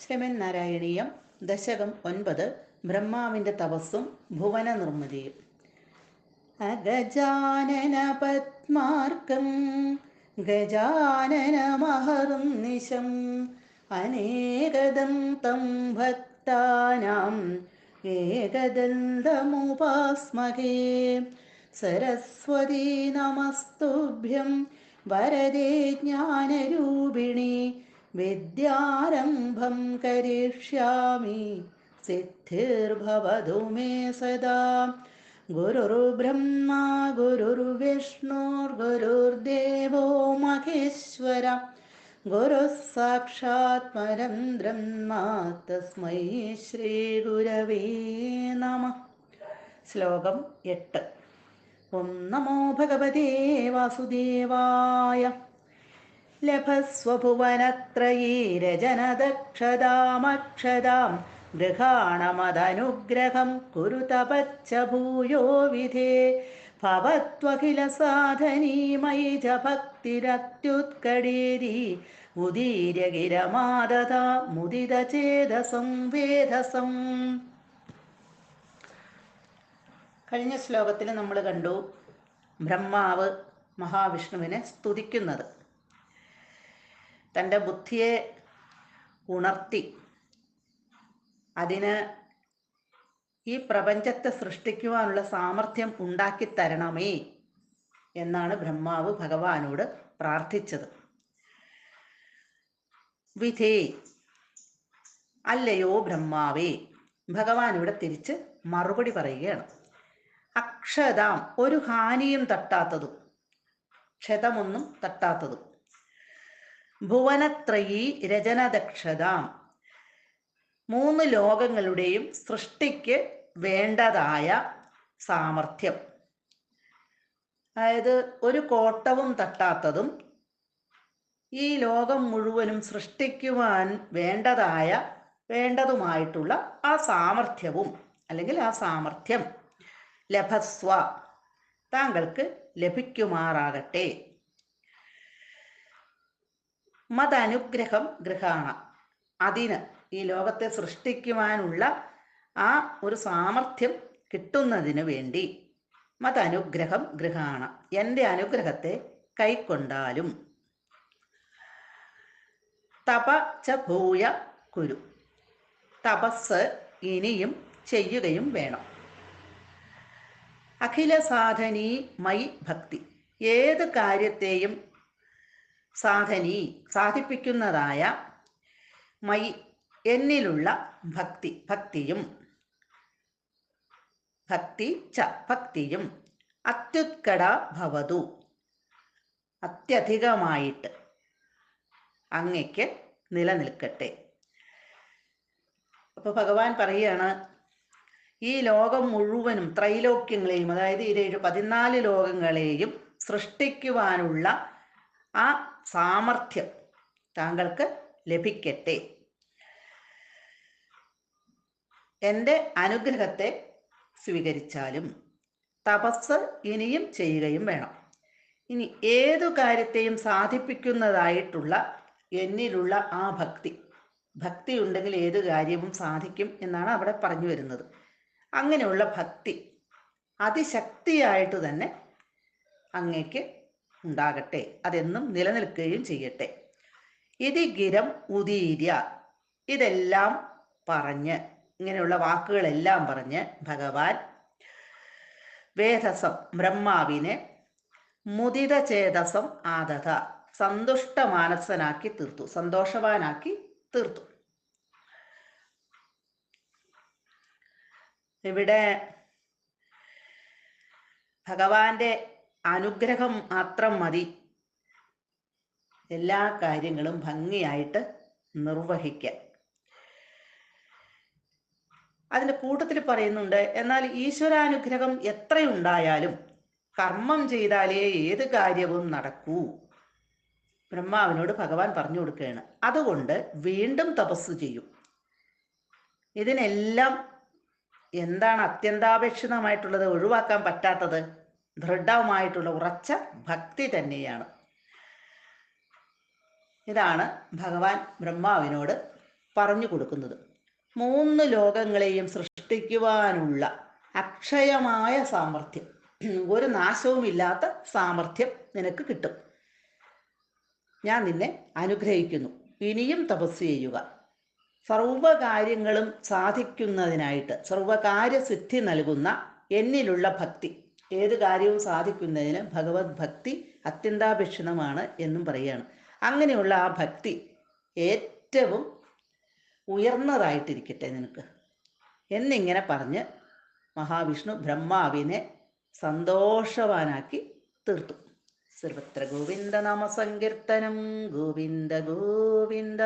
ശ്രീമന്നാരായണീയം ദശകം 9 ബ്രഹ്മാവിൻ്റെ തപസ്സും ഭുവന നിർമ്മിതിയും. അഗജാനന പത്മാർക്കം ഗജാനനമഹർനിശം അനേകദന്തം ഭക്താനാം ഏകദന്തമുപാസ്മഹേ. സരസ്വതീ നമസ്തുഭ്യം വരദേ ജ്ഞാനരൂപിണി വിദ്യാരംഭം കരിഷ്യാമി സിദ്ധിർഭവതു മേ സദാ. ഗുരുർബ്രഹ്മാ ഗുരുർവിഷ്ണുർഗുരുർദേവോ മഹേശ്വര ഗുരുഃ സാക്ഷാത് പരം ബ്രഹ്മ തസ്മൈ ശ്രീ ഗുരവേ നമഃ. ശ്ലോകം 8. ഓം നമോ ഭഗവതേ വാസുദേവായ. ലഭസ്വഭുവനത്രയീരജനദക്ഷതാമക്ഷതാം ഗൃഹാണമദനുഗ്രഹം കുരു തപശ്ച ഭൂയോ വിധേ. ഭവത്വഖില സാധനീമയി ച ഭക്തിരത്യുത്കടേരി ഉദീര്യഗിരമാദത മുദിതചേതസം വേദസം. കഴിഞ്ഞ ശ്ലോകത്തിൽ നമ്മൾ കണ്ടു ബ്രഹ്മാവ് മഹാവിഷ്ണുവിനെ സ്തുതിക്കുന്നത്. തൻ്റെ ബുദ്ധിയെ ഉണർത്തി അതിന് ഈ പ്രപഞ്ചത്തെ സൃഷ്ടിക്കുവാനുള്ള സാമർഥ്യം ഉണ്ടാക്കി തരണമേ എന്നാണ് ബ്രഹ്മാവ് ഭഗവാനോട് പ്രാർത്ഥിച്ചത്. വിധേ, അല്ലയോ ബ്രഹ്മാവേ. ഭഗവാൻ ഇവിടെ തിരിച്ച് മറുപടി പറയുകയാണ്. അക്ഷതാം, ഒരു ഹാനിയും തട്ടാത്തതും ക്ഷതമൊന്നും തട്ടാത്തതും. ഭുവനത്രയീ രചനദക്ഷതാം, 3 ലോകങ്ങളുടെയും സൃഷ്ടിക്ക് വേണ്ടതായ സാമർഥ്യം. അതായത് ഒരു കോട്ടവും തട്ടാത്തതും ഈ ലോകം മുഴുവനും സൃഷ്ടിക്കുവാൻ വേണ്ടതുമായിട്ടുള്ള ആ സാമർഥ്യവും അല്ലെങ്കിൽ ആ സാമർഥ്യം ലഭസ്വ, താങ്കൾക്ക് ലഭിക്കുമാറാകട്ടെ. മതനുഗ്രഹം ഗൃഹാണ, അതിന് ഈ ലോകത്തെ സൃഷ്ടിക്കുവാനുള്ള ആ ഒരു സാമർഥ്യം കിട്ടുന്നതിന് വേണ്ടി മതനുഗ്രഹം ഗൃഹാണ, എൻ്റെ അനുഗ്രഹത്തെ കൈക്കൊണ്ടാലും. തപ ച ഭൂയ കുരു, തപസ് ഇനിയും ചെയ്യുകയും വേണം. അഖില സാധനീ മയി ഭക്തി, ഏത് കാര്യത്തെയും സാധിപ്പിക്കുന്നതായ മയി, എന്നിലുള്ള ഭക്തിയും അത്യുത്കട ഭവതു, അത്യധികമായിട്ട് അങ്ങയ്ക്ക് നിലനിൽക്കട്ടെ. അപ്പോൾ ഭഗവാൻ പറയുകയാണ്, ഈ ലോകം മുഴുവനും ത്രൈലോക്യങ്ങളെയും, അതായത് 14 ലോകങ്ങളെയും സൃഷ്ടിക്കുവാനുള്ള ആ സാമർഥ്യം താങ്കൾക്ക് ലഭിക്കട്ടെ. എൻ്റെ അനുഗ്രഹത്തെ സ്വീകരിച്ചാലും തപസ് ഇനിയും ചെയ്യുകയും വേണം. ഇനി ഏതു കാര്യത്തെയും സാധിപ്പിക്കുന്നതായിട്ടുള്ള എന്നിലുള്ള ആ ഭക്തി ഉണ്ടെങ്കിൽ ഏത് കാര്യവും സാധിക്കും എന്നാണ് അവിടെ പറഞ്ഞു വരുന്നത്. അങ്ങനെയുള്ള ഭക്തി അതിശക്തിയായിട്ട് തന്നെ അങ്ങേക്ക് ഉണ്ടാകട്ടെ, അതെന്നും നിലനിൽക്കുകയും ചെയ്യട്ടെ. ഇതി ഗിരം ഉദീര്യ, ഇതെല്ലാം പറഞ്ഞ്, ഇങ്ങനെയുള്ള വാക്കുകളെല്ലാം പറഞ്ഞ് ഭഗവാൻ വേദസം ബ്രഹ്മാവിനെ മുദിതചേതസം ആദത, സന്തുഷ്ടമാനസനാക്കി തീർത്തു, സന്തോഷവാനാക്കി തീർത്തു. ഇവിടെ ഭഗവാന്റെ അനുഗ്രഹം മാത്രം മതി എല്ലാ കാര്യങ്ങളും ഭംഗിയായിട്ട് നിർവഹിക്കാൻ. അതിൻ്റെ കൂട്ടത്തിൽ പറയുന്നുണ്ട്, എന്നാൽ ഈശ്വരാനുഗ്രഹം എത്രയുണ്ടായാലും കർമ്മം ചെയ്താലേ ഏത് കാര്യവും നടക്കൂ. ബ്രഹ്മാവിനോട് ഭഗവാൻ പറഞ്ഞു കൊടുക്കുകയാണ്. അതുകൊണ്ട് വീണ്ടും തപസ് ചെയ്യും. ഇതിനെല്ലാം എന്താണ് അത്യന്താപേക്ഷിതമായിട്ടുള്ളത്, ഒഴിവാക്കാൻ പറ്റാത്തത്? ദൃഢമായിട്ടുള്ള ഉറച്ച ഭക്തി തന്നെയാണ്. ഇതാണ് ഭഗവാൻ ബ്രഹ്മാവിനോട് പറഞ്ഞു കൊടുക്കുന്നത്. 3 ലോകങ്ങളെയും സൃഷ്ടിക്കുവാനുള്ള അക്ഷയമായ സാമർഥ്യം, ഒരു നാശവുമില്ലാത്ത സാമർഥ്യം നിനക്ക് കിട്ടും. ഞാൻ നിന്നെ അനുഗ്രഹിക്കുന്നു. ഇനിയും തപസ് ചെയ്യുക. സർവകാര്യങ്ങളും സാധിക്കുന്നതിനായിട്ട്, സർവകാര്യസിദ്ധി നൽകുന്ന എന്നിലുള്ള ഭക്തി, ഏത് കാര്യവും സാധിക്കുന്നതിന് ഭഗവത് ഭക്തി അത്യന്താപേക്ഷിതമാണ് എന്നും പറയുകയാണ്. അങ്ങനെയുള്ള ആ ഭക്തി ഏറ്റവും ഉയർന്നതായിട്ടിരിക്കട്ടെ നിനക്ക് എന്നിങ്ങനെ പറഞ്ഞ് മഹാവിഷ്ണു ബ്രഹ്മാവിനെ സന്തോഷവാനാക്കി തീർത്തു. സർവത്ര ഗോവിന്ദ നാമ സങ്കീർത്തനം. ഗോവിന്ദ ഗോവിന്ദ.